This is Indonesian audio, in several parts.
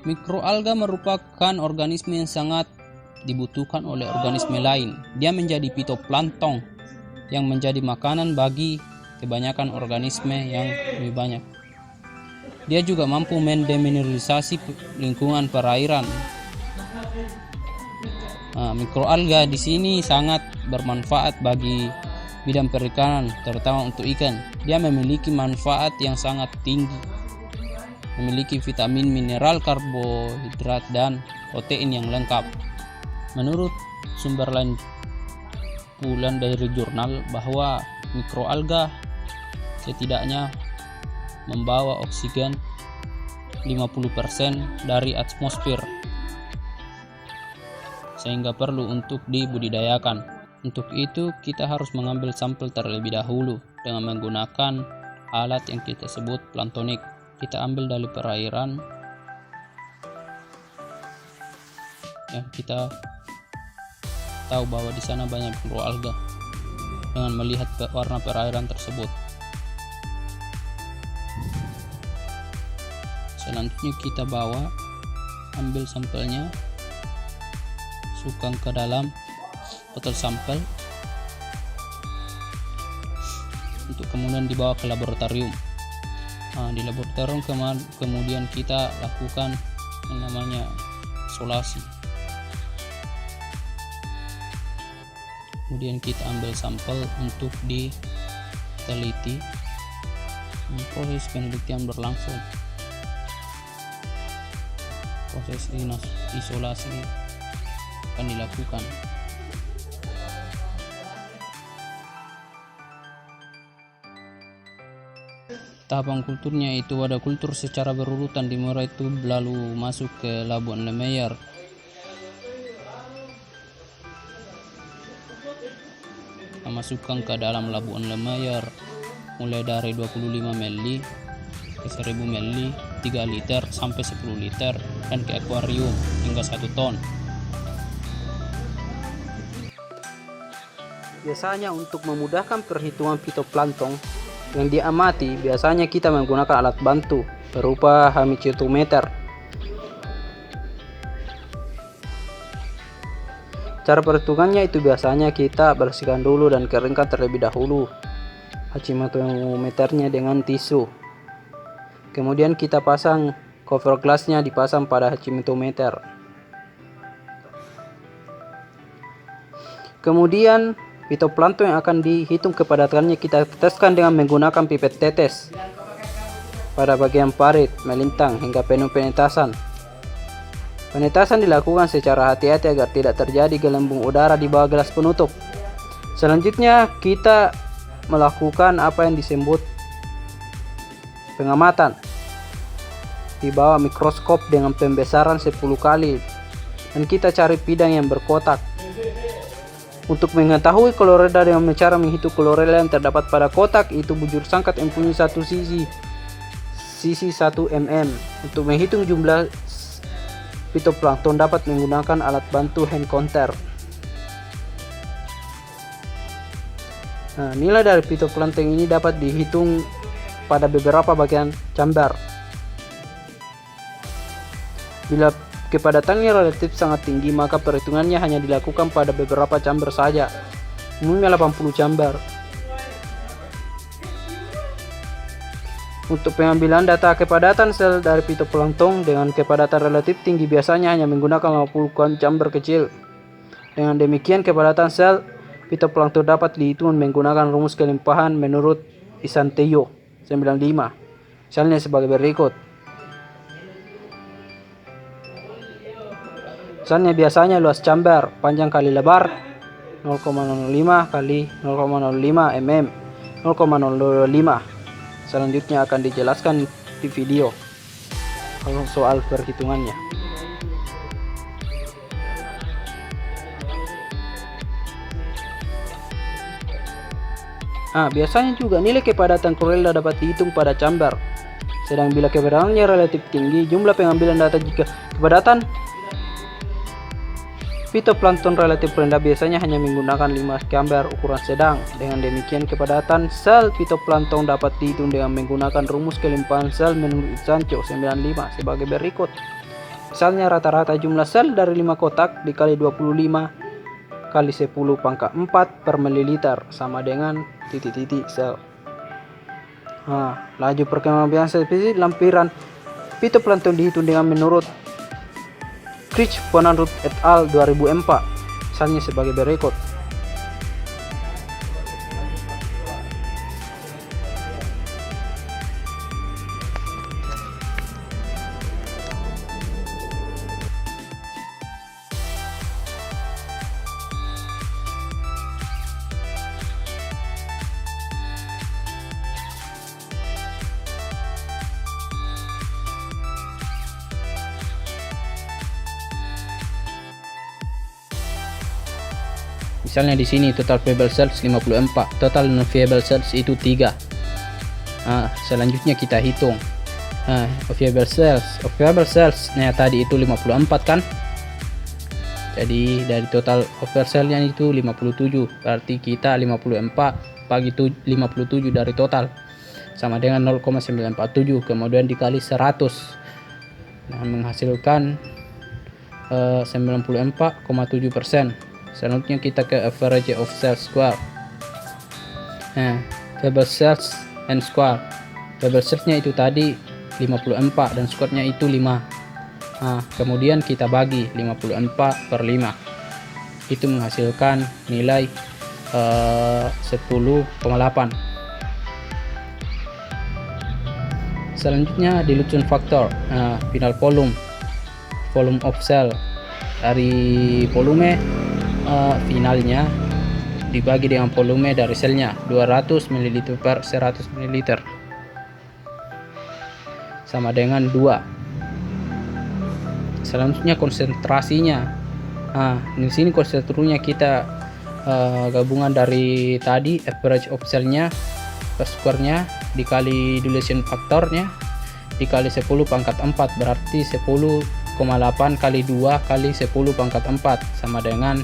Mikroalga merupakan organisme yang sangat dibutuhkan oleh organisme lain. Dia menjadi fitoplankton yang menjadi makanan bagi kebanyakan organisme yang lebih banyak. Dia juga mampu mendemineralisasi lingkungan perairan. Mikroalga di sini sangat bermanfaat bagi bidang perikanan, terutama untuk ikan. Dia memiliki manfaat yang sangat tinggi, memiliki vitamin, mineral, karbohidrat, dan protein yang lengkap. Menurut sumber lain pula dari jurnal bahwa mikroalga setidaknya membawa oksigen 50% dari atmosfer, sehingga perlu untuk dibudidayakan. Untuk itu kita harus mengambil sampel terlebih dahulu dengan menggunakan alat yang kita sebut planktonik. Kita ambil dari perairan yang kita tahu bahwa di sana banyak mikroalga dengan melihat warna perairan tersebut. Selanjutnya kita ambil sampelnya, masukkan ke dalam botol sampel untuk kemudian dibawa ke laboratorium. Di laboratorium kemudian kita lakukan yang namanya isolasi. Kemudian kita ambil sampel untuk diteliti. Proses penelitian berlangsung. Proses isolasi akan dilakukan. Tahapan kulturnya itu ada kultur secara berurutan, dimulai itu lalu masuk ke Labuan Lemayar. Masukkan ke dalam Labuan Lemayar mulai dari 25 ml ke 1000 ml, 3 liter sampai 10 liter, dan ke akuarium hingga 1 ton. Biasanya untuk memudahkan perhitungan fitoplankton yang diamati, biasanya kita menggunakan alat bantu berupa hamicetometer. Cara perhitungannya itu biasanya kita bersihkan dulu dan keringkan terlebih dahulu hamicetometernya dengan tisu. Kemudian kita pasang cover glassnya, dipasang pada hamicetometer. Kemudian fitoplankton yang akan dihitung kepadatannya kita teteskan dengan menggunakan pipet tetes pada bagian parit, melintang hingga penuh penetasan. Penetasan dilakukan secara hati-hati agar tidak terjadi gelembung udara di bawah gelas penutup. Selanjutnya kita melakukan apa yang disebut pengamatan di bawah mikroskop dengan pembesaran 10 kali, dan kita cari bidang yang berkotak. Untuk mengetahui klorida dengan cara menghitung klorida yang terdapat pada kotak, itu bujur sangkat mempunyai satu sisi 1 mm. Untuk menghitung jumlah fitoplankton dapat menggunakan alat bantu hand counter. Nilai dari fitoplankton ini dapat dihitung pada beberapa bagian chamber. Bila kepadatannya relatif sangat tinggi, maka perhitungannya hanya dilakukan pada beberapa chamber saja, umumnya 80 chamber. Untuk pengambilan data kepadatan sel dari fitoplankton dengan kepadatan relatif tinggi biasanya hanya menggunakan 50 chamber kecil. Dengan demikian kepadatan sel fitoplankton dapat dihitung menggunakan rumus kelimpahan menurut Isanteyo 95. Misalnya sebagai berikut. Misalnya biasanya luas chamber panjang kali lebar 0,05 kali 0,05 mm 0,025. Selanjutnya akan dijelaskan di video kalau soal perhitungannya. Biasanya juga nilai kepadatan klorida dapat dihitung pada chamber. Sedang bila kepadatannya relatif tinggi, jumlah pengambilan data jika kepadatan Phytoplankton relatif rendah biasanya hanya menggunakan 5 gambar ukuran sedang. Dengan demikian kepadatan sel phytoplankton dapat dihitung dengan menggunakan rumus kelimpahan sel menurut Sancho 95 sebagai berikut. Misalnya rata-rata jumlah sel dari 5 kotak dikali 25 kali 10 pangkat 4 per mililiter sama dengan titik-titik sel. Laju perkembangan spesies lampiran phytoplankton dihitung dengan menurut Krich Bonanrud et al. 2004, misalnya sebagai berikut. Misalnya di sini total viable cells 54, total non viable cells itu 3. Selanjutnya kita hitung viable cells nya tadi itu 54 kan. Jadi dari total viable cellnya itu 57, berarti kita 54 bagi 57 dari total sama dengan 0,947, kemudian dikali 100, menghasilkan 94,7%. Selanjutnya kita ke average of cells square. Viable cells and square. Viable cellsnya itu tadi 54 dan square-nya itu 5. Kemudian kita bagi 54 per 5. Itu menghasilkan nilai 10,8. Selanjutnya dilucun faktor final volume of cell. Dari volume finalnya dibagi dengan volume dari selnya 200 ml per 100 ml sama dengan 2. Selanjutnya konsentrasinya. Di sini konsentrasinya kita gabungan dari tadi average of cellnya per square-nya dikali dilution faktornya dikali 10 pangkat 4, berarti 10,8 kali 2 kali 10 pangkat 4 sama dengan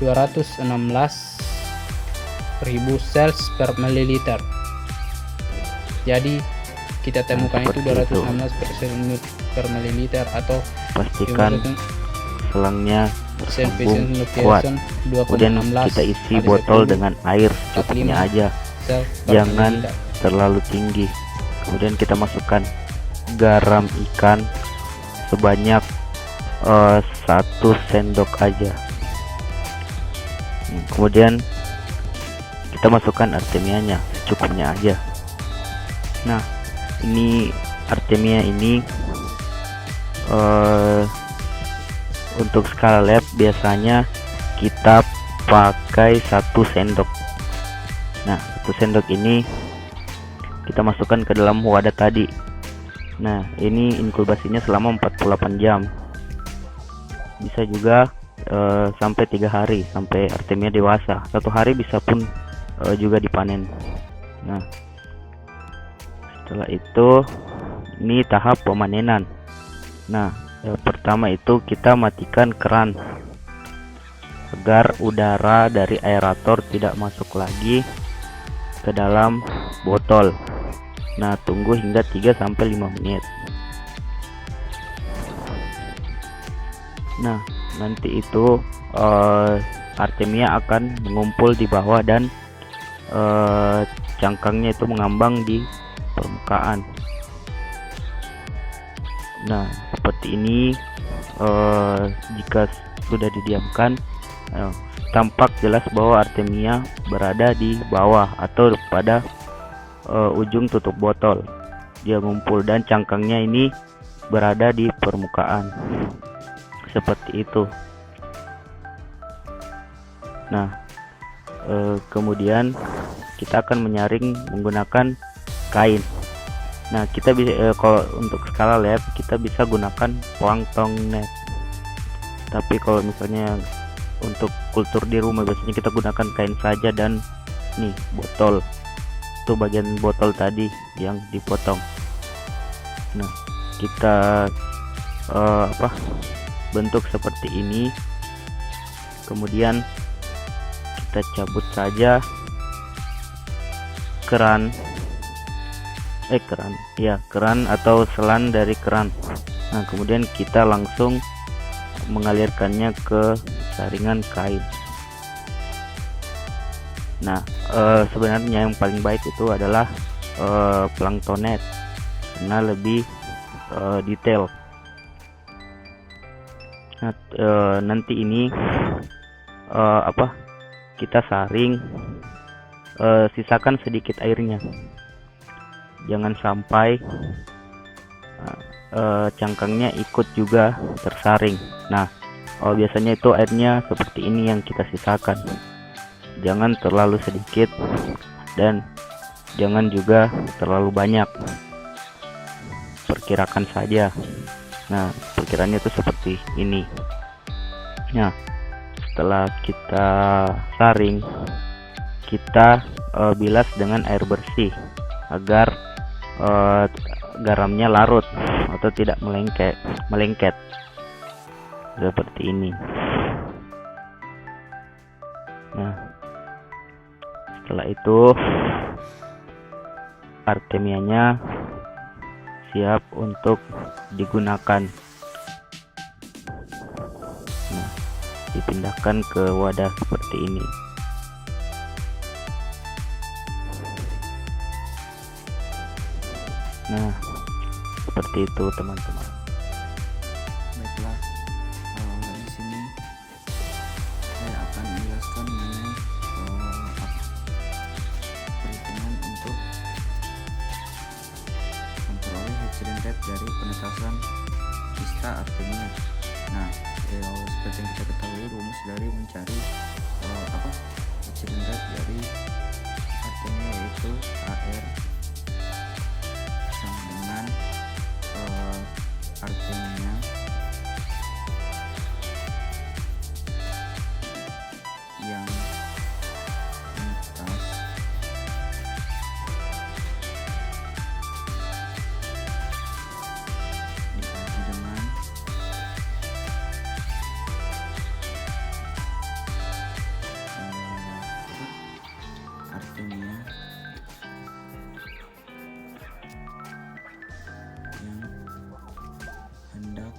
216.000 cells per mililiter. Jadi kita temukan itu 216 per mililiter, atau pastikan selangnya bersambung kuat. Kemudian kita isi botol dengan air secukupnya aja, jangan terlalu tinggi. Kemudian kita masukkan garam ikan sebanyak 1 sendok aja. Kemudian kita masukkan artemianya secukupnya aja. Nah, ini artemia ini untuk skala lab biasanya kita pakai 1 sendok. Nah, 1 sendok ini kita masukkan ke dalam wadah tadi. Nah, ini inkubasinya selama 48 jam. Bisa juga sampai 3 hari sampai artemia dewasa. 1 hari bisa pun juga dipanen. Nah, setelah itu ini tahap pemanenan. Nah, pertama itu kita matikan keran agar udara dari aerator tidak masuk lagi ke dalam botol. Nah, tunggu hingga 3-5 menit. Nah, nanti itu artemia akan mengumpul di bawah dan cangkangnya itu mengambang di permukaan. Nah, seperti ini jika sudah didiamkan, tampak jelas bahwa artemia berada di bawah atau pada ujung tutup botol. Dia ngumpul dan cangkangnya ini berada di permukaan. Seperti itu. Nah, kemudian kita akan menyaring menggunakan kain. Nah, kita bisa kalau untuk skala lab kita bisa gunakan plankton net. Tapi kalau misalnya untuk kultur di rumah biasanya kita gunakan kain saja, dan nih botol. Itu bagian botol tadi yang dipotong. Nah, kita bentuk seperti ini. Kemudian kita cabut saja keran atau selan dari keran. Nah, kemudian kita langsung mengalirkannya ke saringan kain. Nah, sebenarnya yang paling baik itu adalah planktonet karena lebih detail. Nah, nanti ini kita saring, sisakan sedikit airnya, jangan sampai cangkangnya ikut juga tersaring. Nah, biasanya itu airnya seperti ini yang kita sisakan, jangan terlalu sedikit dan jangan juga terlalu banyak, perkirakan saja. Nah, perkiraannya itu seperti ini. Nah, setelah kita saring, kita bilas dengan air bersih agar garamnya larut atau tidak melengket seperti ini. Nah, setelah itu artemianya siap untuk digunakan. Nah, dipindahkan ke wadah seperti ini. Nah, seperti itu teman-teman. Baiklah, di sini saya akan menjelaskan mengenai perhitungan untuk memperoleh hatchery rate dari penetasan Vista Artemia. Nah, seperti yang kita ketahui, rumus dari mencari hatchery rate dari Artemia yaitu AR sama dengan Artemia yang menetas dibagi dengan Artemia yang hendak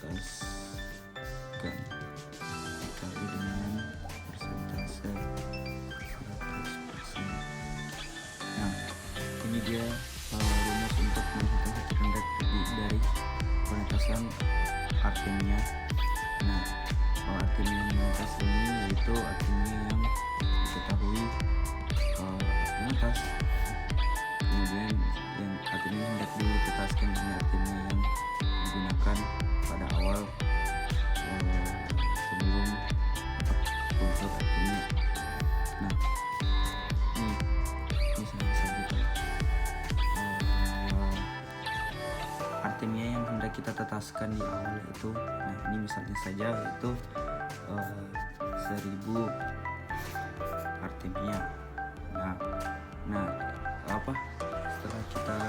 ditetaskan dikali dengan persentase 100%. Nah, ini dia rumus untuk menghitung hatchery rate dari penetasan Artemia. Nah, Artemia yang menetas ini yaitu Artemia yang diketahui menetas. Kemudian yang Artemia hendak ditetaskan ini Artemia yang digunakan pada awal sebelum kultur Artemia. Nah, ini saya sebutkan Artemia yang hendak kita tetaskan di awal itu. Nah, ini misalnya saja yaitu 1000 Artemia. Nah, setelah kita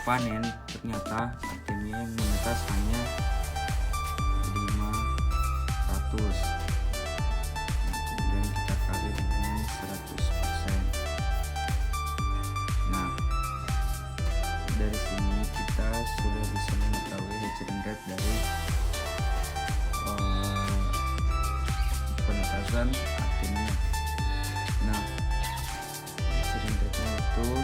panen ternyata Artemia yang menetas hanya 500. Kemudian kita kali dengan 100%. Nah, dari sini kita sudah bisa mengetahui hatchery rate dari penetasan Artemia. Nah, hatchery rate-nya itu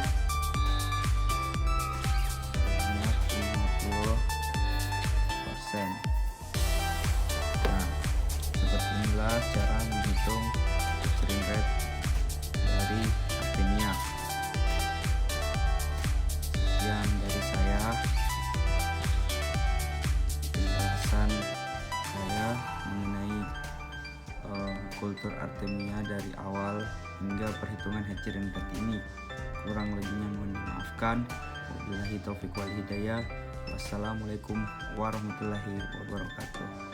sebanyak 50%. Nah, seperti inilah cara menghitung hatchery rate dari Artemia. Sekian dari saya, penjelasan saya mengenai kultur Artemia dari awal hingga perhitungan hatchery rate ini. Kurang lebihnya mohon dimaafkan. Wabillahi taufiq wal hidayah. Wassalamualaikum warahmatullahi wabarakatuh.